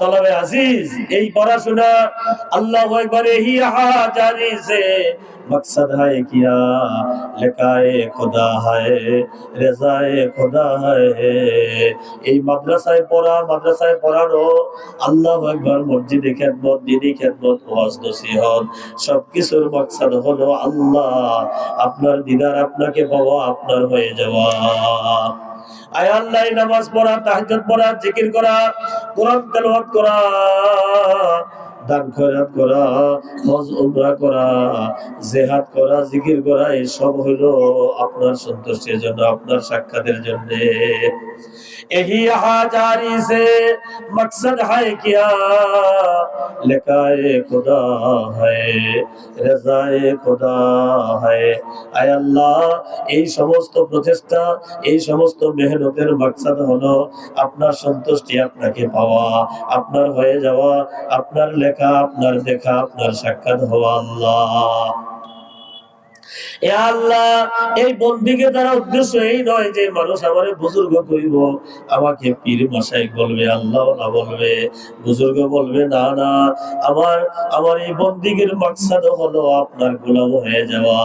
তলবে আজিজ, এই পড়াশোনা আল্লাহু আকবার হি হাজারি সে मकसद है किया लिखाए खुदा है রেজায়ে খোদা है। এই মাদ্রাসায় পড়ানো, আল্লাহু আকবার, মসজিদে খেদমত, দ্বীনি খেদমত, ওয়াজ নসিহত সবকিছুর মাকসাদ হলো আল্লাহ আপনার দিদার, আপনাকে পাওয়া, আপনার হয়ে যাওয়া। আয় আল্লাহ, নামাজ পড়া, তাহাজ্জুদ পড়া, জিকির করা, কোরআন তেলাওয়াত করা, দান খয়রাত করা, হজ উমরা করা, জিহাদ করা, জিকির করা, এই সব হলো আপনার সন্তুষ্টির জন্য, আপনার সাক্ষাতের জন্য। यही हाजारी से मकसद है क्या लिखाए खुदा है রেজায়ে খোদা है। আয় আল্লাহ, এই সমস্ত প্রচেষ্টা, এই সমস্ত মেহনতের মাকসাদ হলো আপনার সন্তুষ্টি, আপনাকে পাওয়া, আপনার হয়ে যাওয়া, আপনার লেখা, আপনার দেখা, আপনার সাক্ষাৎ হওয়া। আল্লাহ, এ আল্লাহ, এই বন্দিকে দ্বারা উদ্দেশ্য এই নয় যে মানুষ আমারে বুজুর্গ কইব, আমাকে পীর মাশাইখ বলবে, আল্লাহ না বলবে, বুজুর্গ বলবে, না না, আমার এই বন্দিগির মাকসাদ হলো আপনার গোলাম হয়ে যাওয়া।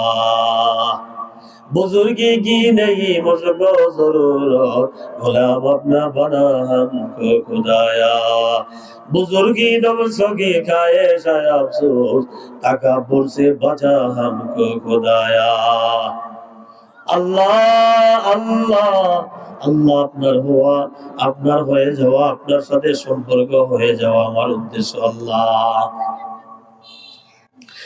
बुजुर्गी की नहीं मुझको जरूरत, गुलाम अपना बना हमको खुदाया। बुजुर्गी नफ्सों की ख्वाहिश है अफसोस, तकब्बुर से बचा हमको खुदाया। আল্লাহ আল্লাহ আল্লাহ, আপনার হওয়া, আপনার হয়ে যাওয়া, আপনার সাথে সম্পর্ক হয়ে যাওয়া আমার উদ্দেশ্য। আল্লাহ,